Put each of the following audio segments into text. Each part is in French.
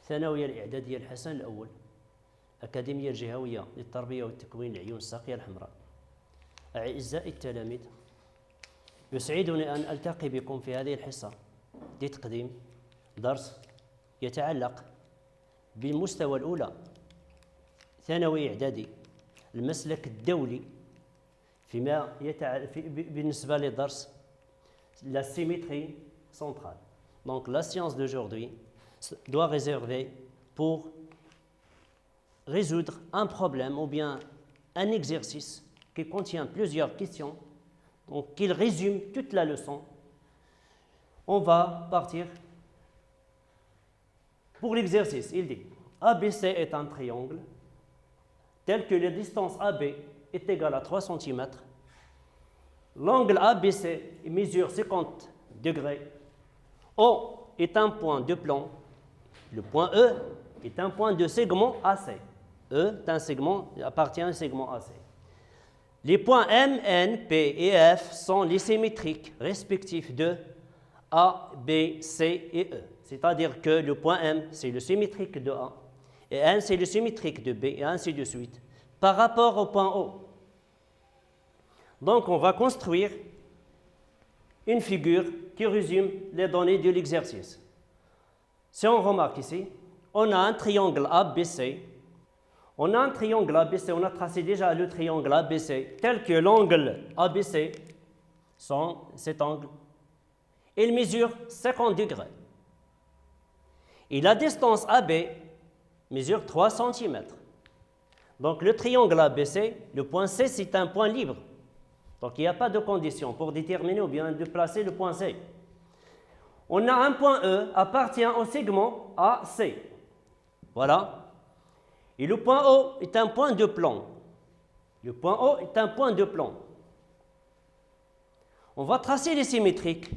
الثانوية الإعدادية الحسن الأول، أكاديمية الجهوية للتربية والتكوين العيون الساقية الحمراء. أعزائي التلاميذ، يسعدني أن ألتقي بكم في هذه الحصة لتقديم درس يتعلق بالمستوى الأولى ثانوي إعدادي، المسلك الدولي فيما بالنسبة لدرس la symétrie centrale. Donc la science d'aujourd'hui doit réserver pour résoudre un problème ou bien un exercice qui contient plusieurs questions, donc qu'il résume toute la leçon. On va partir pour l'exercice. Il dit ABC est un triangle tel que la distance AB est égale à 3 cm. L'angle ABC mesure 50 degrés. O est un point de plan. Le point E est un point de segment AC. E est un segment, appartient à un segment AC. Les points M, N, P et F sont les symétriques respectifs de A, B, C et E. C'est-à-dire que le point M, c'est le symétrique de A, et N, c'est le symétrique de B, et ainsi de suite, par rapport au point O. Donc, on va construire une figure qui résume les données de l'exercice. Si on remarque ici, on a un triangle ABC. On a un triangle ABC, on a tracé déjà le triangle ABC tel que l'angle ABC, cet angle, il mesure 50 degrés. Et la distance AB mesure 3 cm. Donc le triangle ABC, le point C, c'est un point libre. Donc il n'y a pas de condition pour déterminer ou bien de placer le point C. On a un point E appartient au segment AC. Voilà. Et le point O est un point de plan. Le point O est un point de plan. On va tracer les symétriques.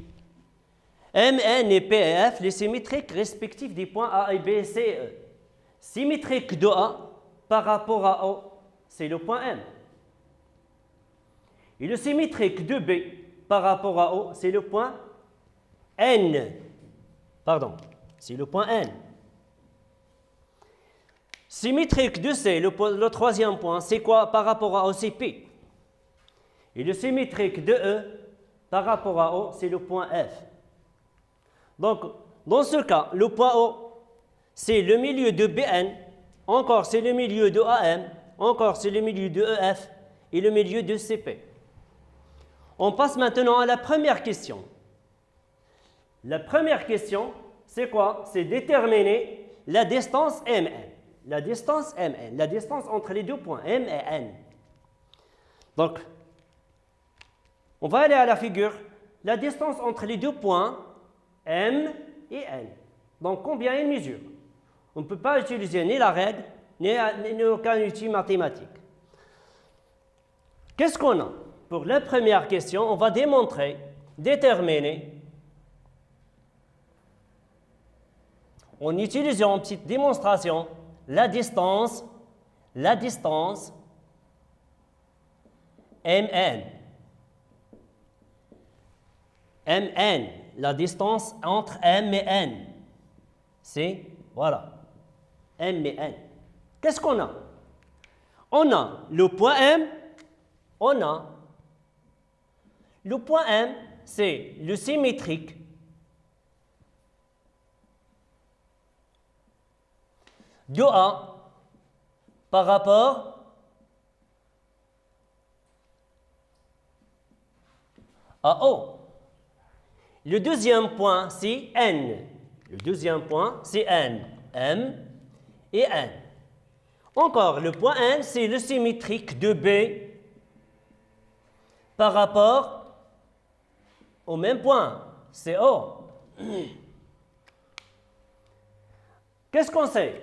M, N et P et F, les symétriques respectifs des points A et B, C et E. Symétrique de A par rapport à O, c'est le point M. Et le symétrique de B par rapport à O, c'est le point N. Pardon, c'est le point N. Symétrique de C, le troisième point, c'est quoi par rapport à O, c'est P. Et le symétrique de E par rapport à O, c'est le point F. Donc, dans ce cas, le point O, c'est le milieu de BN, encore c'est le milieu de AM, encore c'est le milieu de EF et le milieu de CP. On passe maintenant à la première question. La première question, c'est quoi? C'est déterminer la distance MN. La distance MN, la distance entre les deux points, M et N. Donc, on va aller à la figure. La distance entre les deux points, M et N. Donc, combien il mesure? On ne peut pas utiliser ni la règle, ni aucun outil mathématique. Qu'est-ce qu'on a? Pour la première question, on va déterminer, en utilisant une petite démonstration, la distance MN. MN, la distance entre M et N. C'est, voilà, M et N. Qu'est-ce qu'on a? On a le point M, le point M, c'est le symétrique de A par rapport à O. Le deuxième point, c'est N. Le deuxième point, c'est N. M et N. Encore, le point N, c'est le symétrique de B par rapport au même point, c'est O. Qu'est-ce qu'on sait?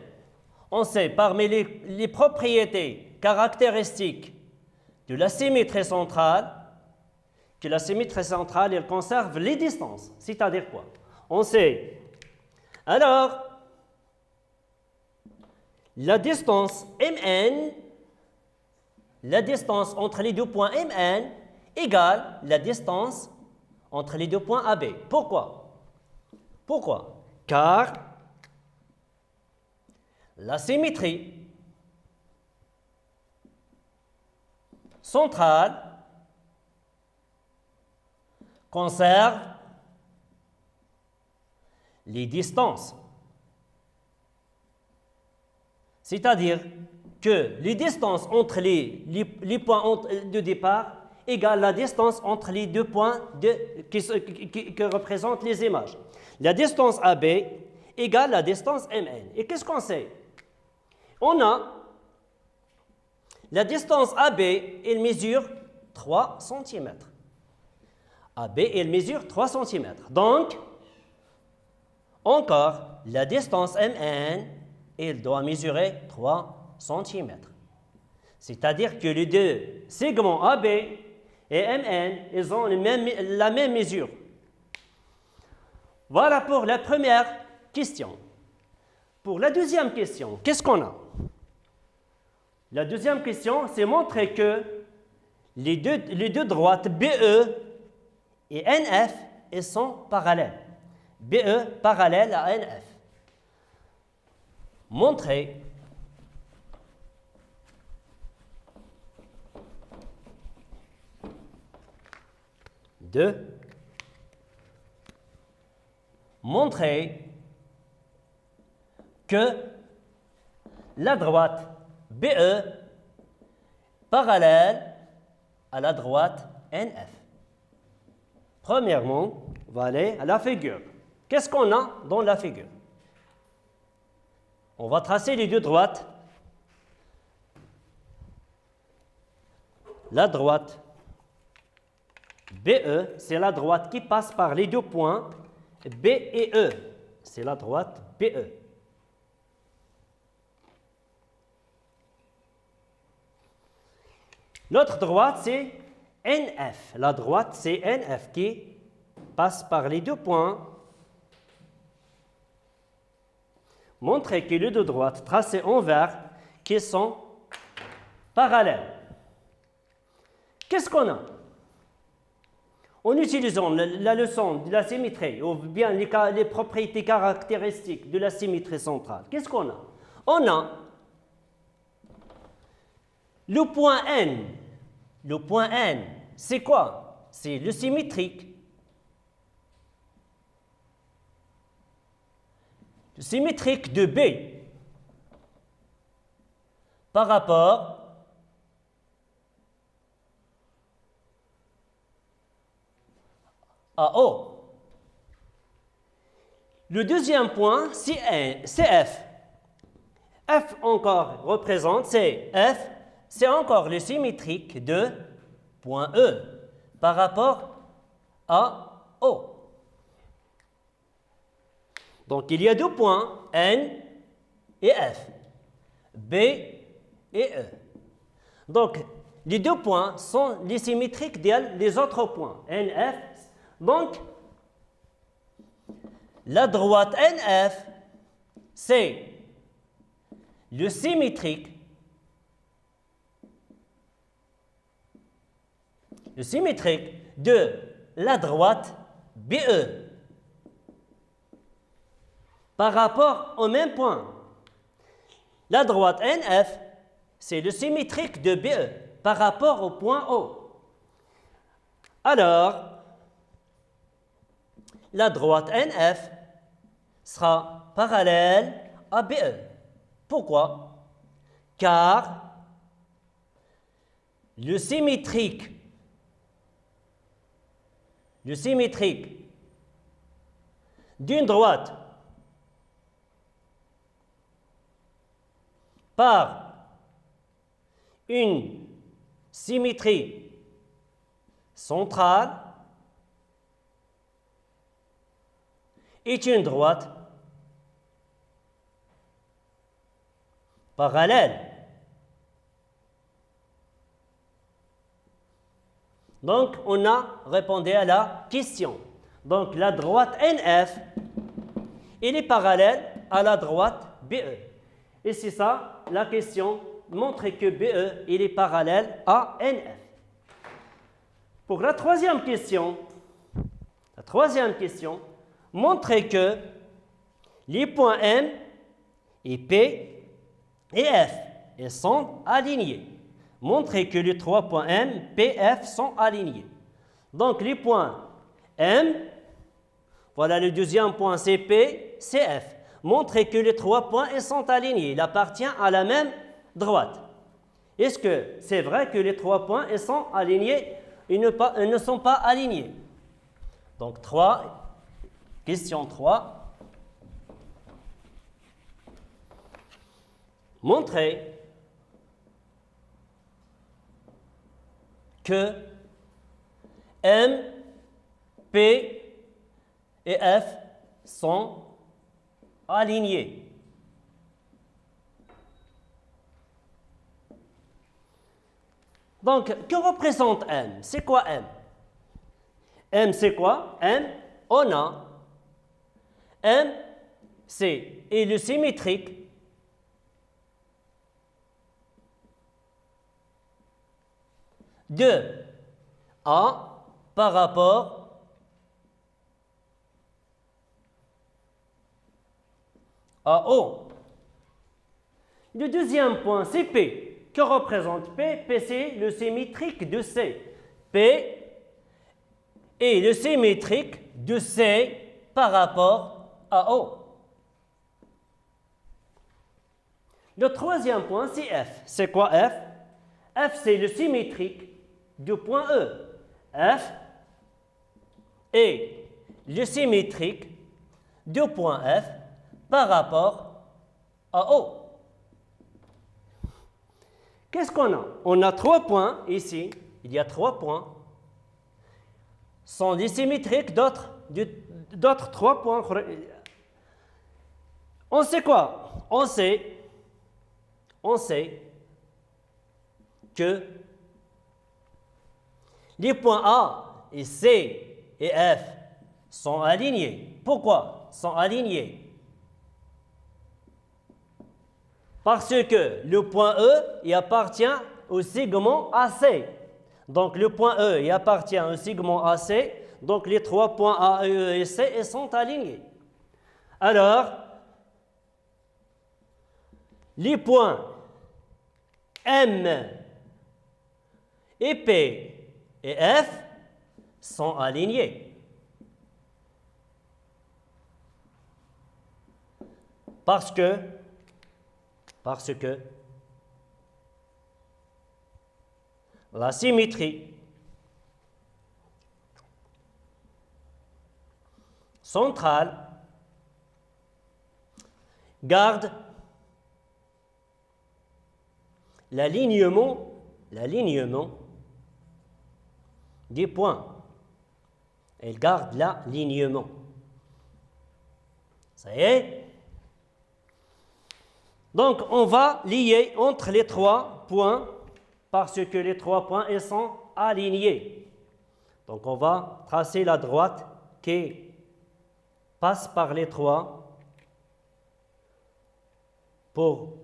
On sait parmi les propriétés caractéristiques de la symétrie centrale que la symétrie centrale, elle conserve les distances. C'est-à-dire quoi? On sait. Alors, la distance MN, la distance entre les deux points MN égale la distance entre les deux points AB. Pourquoi? Car la symétrie centrale conserve les distances. C'est-à-dire que les distances entre les points de départ égale la distance entre les deux points que représentent les images. La distance AB égale la distance MN. Et qu'est-ce qu'on sait? On a la distance AB, elle mesure 3 cm. AB, elle mesure 3 cm. Donc, encore, la distance MN, elle doit mesurer 3 cm. C'est-à-dire que les deux segments AB et MN, ils ont la même mesure. Voilà pour la première question. Pour la deuxième question, qu'est-ce qu'on a? La deuxième question, c'est montrer que les deux droites BE et NF, elles sont parallèles. BE parallèle à NF. Montrer que la droite BE parallèle à la droite NF. Premièrement, on va aller à la figure. Qu'est-ce qu'on a dans la figure? On va tracer les deux droites. La droite BE, c'est la droite qui passe par les deux points B et E. C'est la droite BE. L'autre droite, c'est NF. La droite, c'est NF qui passe par les deux points. Montrez que les deux droites tracées en vert qui sont parallèles. Qu'est-ce qu'on a? En utilisant la leçon de la symétrie, ou bien les propriétés caractéristiques de la symétrie centrale, qu'est-ce qu'on a? On a le point N. Le point N, c'est quoi? C'est le symétrique. Le symétrique de B par rapport à O. Le deuxième point, c'est F. F encore représente, c'est F, c'est encore le symétrique de point E par rapport à O. Donc, il y a deux points, N et F, B et E. Donc, les deux points sont les symétriques des autres points, N, F. Donc, la droite NF, c'est le symétrique de la droite BE par rapport au même point. La droite NF, c'est le symétrique de BE par rapport au point O. Alors, la droite NF sera parallèle à BE. Pourquoi? Car le symétrique d'une droite par une symétrie centrale est une droite parallèle. Donc, on a répondu à la question. Donc, la droite NF, elle est parallèle à la droite BE. Et c'est ça, la question montre que BE, il est parallèle à NF. Pour la troisième question, montre que les points M et P et F et sont alignés. Montrez que les 3 points M, P, F sont alignés. Donc les points M, voilà le deuxième point c'est P, c'est F. Montrez que les 3 points ils sont alignés. Il appartient à la même droite. Est-ce que c'est vrai que les 3 points ils sont alignés? Ils ne sont pas alignés. Donc question 3. Montrez que M, P et F sont alignés. Donc, que représente M? C'est quoi M? M, c'est quoi? M, on a M, c'est le symétrique de A par rapport à O. Le deuxième point, c'est P. Que représente P? P, c'est le symétrique de C. P est le symétrique de C par rapport à O. Le troisième point, c'est F. C'est quoi F? F, c'est le symétrique du point E. F est le symétrique du point F par rapport à O. Qu'est-ce qu'on a? On a 3 points ici. Il y a 3 points. Sont des symétriques d'autres 3 points. On sait quoi? On sait que les points A et C et F sont alignés. Pourquoi sont alignés? Parce que le point E il appartient au segment AC. Donc le point E il appartient au segment AC. Donc les 3 points A, E et C ils sont alignés. Alors, les points M et P et F sont alignés. Parce que la symétrie centrale garde l'alignement des points. Elle garde l'alignement. Ça y est? Donc, on va lier entre les 3 points parce que les 3 points ils sont alignés. Donc, on va tracer la droite qui passe par les 3 pour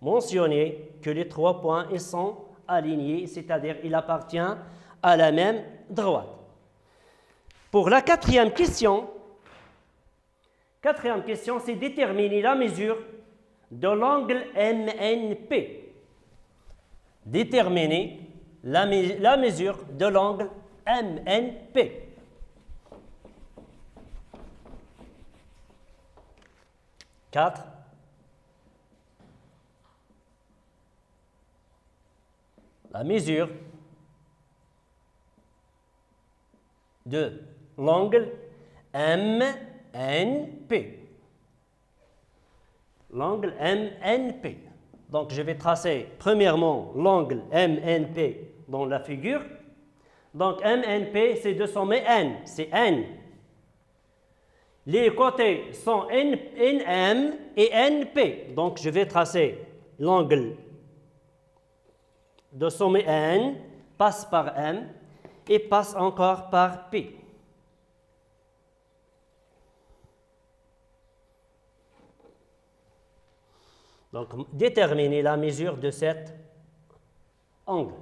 mentionner que les 3 points ils sont alignés, c'est-à-dire il appartient à la même droite. Pour la quatrième question, c'est déterminer la mesure de l'angle MNP. Déterminer la mesure de l'angle MNP. Quatre. La mesure de l'angle MNP. L'angle MNP. Donc, je vais tracer premièrement l'angle MNP dans la figure. Donc, MNP, c'est de sommet N. C'est N. Les côtés sont NM et NP. Donc, je vais tracer l'angle de sommet N, passe par M et passe encore par P. Donc, déterminer la mesure de cet angle.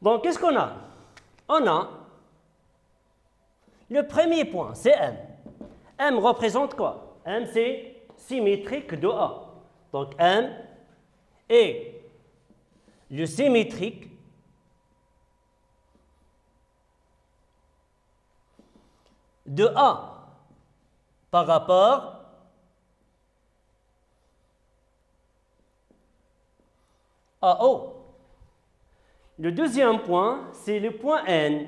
Donc, qu'est-ce qu'on a? On a le premier point, c'est M. M représente quoi? M, c'est symétrique de A. Donc, M est le symétrique de A par rapport à O. Le deuxième point, c'est le point N.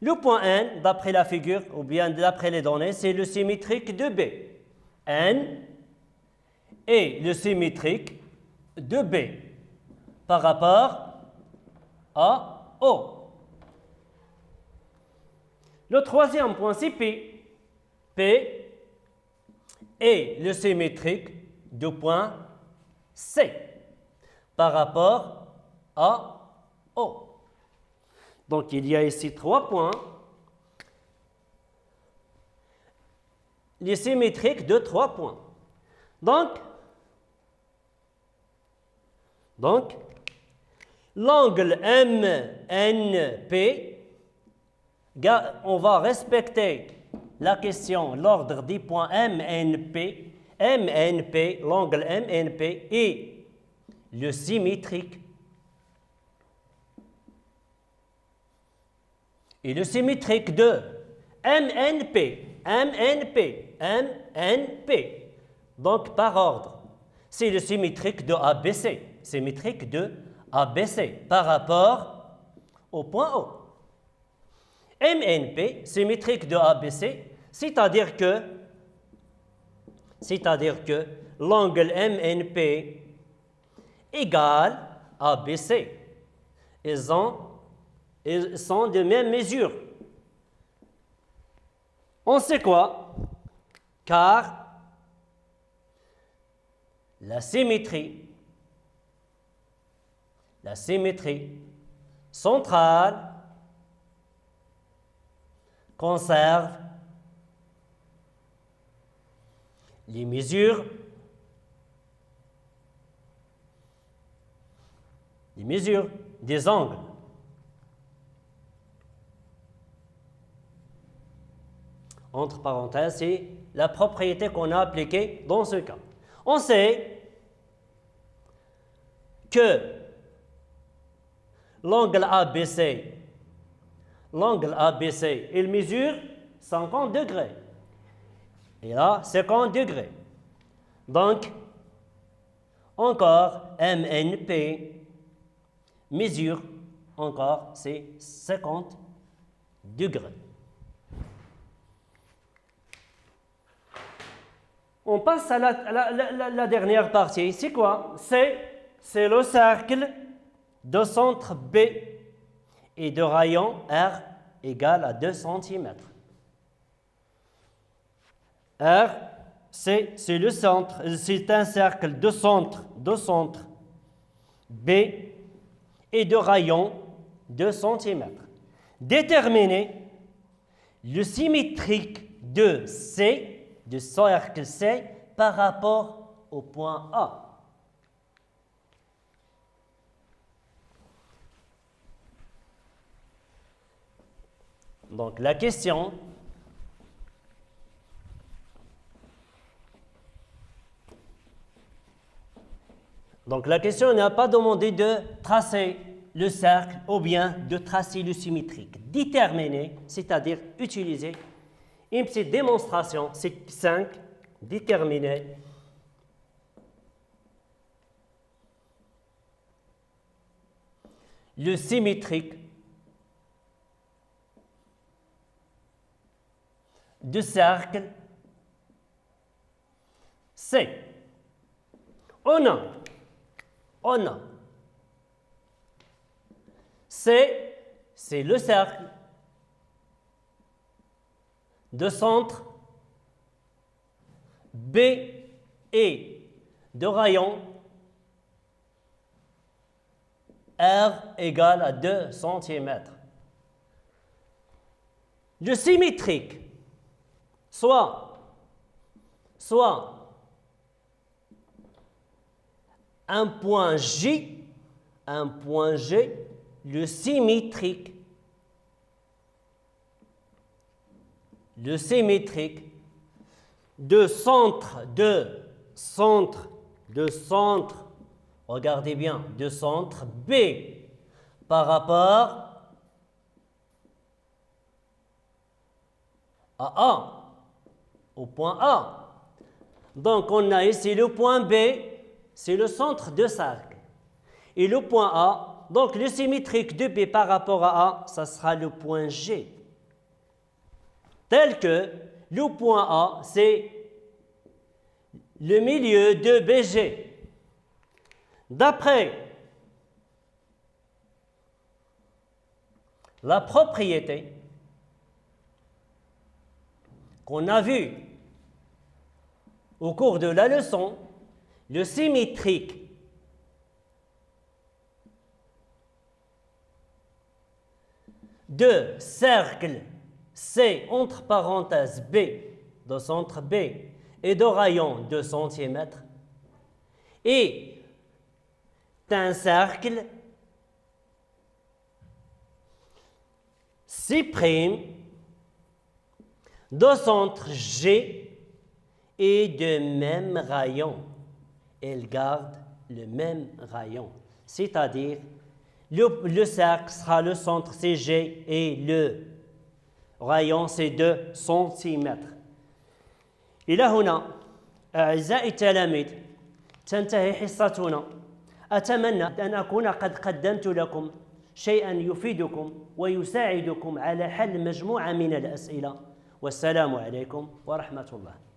Le point N, d'après la figure, ou bien d'après les données, c'est le symétrique de B. N est le symétrique de B par rapport à O. Le troisième point, c'est P. P est le symétrique du point C par rapport à O. Donc, il y a ici 3 points. Les symétriques de 3 points. Donc l'angle MNP, on va respecter la question, l'ordre des points MNP. MNP, l'angle MNP est le symétrique. Et le symétrique de MNP, MNP, MNP. Donc, par ordre, c'est le symétrique de ABC. Symétrique de ABC par rapport au point O. MNP, symétrique de ABC, c'est-à-dire que l'angle MNP égale ABC. Ils sont de même mesure. On sait quoi? Car la symétrie centrale conserve les mesures des angles. Entre parenthèses, c'est la propriété qu'on a appliquée dans ce cas. On sait que l'angle ABC, il mesure 50 degrés. Et là, 50 degrés. Donc, encore, MNP mesure encore, c'est 50 degrés. On passe à la dernière partie. C'est quoi? C'est le cercle de centre B et de rayon R égale à 2 cm. R, c'est le centre, c'est un cercle de centre B et de rayon 2 cm. Déterminer le symétrique de C, du cercle C, par rapport au point A. Donc la question n'a pas demandé de tracer le cercle ou bien de tracer le symétrique. Déterminer, c'est-à-dire utiliser une petite démonstration, c'est 5, déterminer le symétrique de cercle C. On a C, c'est le cercle de centre B et de rayon R égale à 2 cm. Le symétrique, soit un point G, le symétrique de centre, regardez bien, de centre B par rapport à A, au point A. Donc, on a ici le point B, c'est le centre de cercle. Et le point A, donc le symétrique de B par rapport à A, ça sera le point G. Tel que le point A, c'est le milieu de BG. D'après la propriété qu'on a vue au cours de la leçon, le symétrique de cercle C entre parenthèses B, de centre B, et de rayon 2 cm, et d'un cercle C' de centre G et de même rayon. Elle garde le même rayon, c'est-à-dire le cercle sera le centre CG et le rayon c'est 2 cm. إلى هنا أعزائي التلاميذ تنتهي حصتنا. أتمنى أن أكون قد قدمت لكم شيئا يفيدكم ويساعدكم على حل مجموعة من الأسئلة. والسلام عليكم ورحمة الله.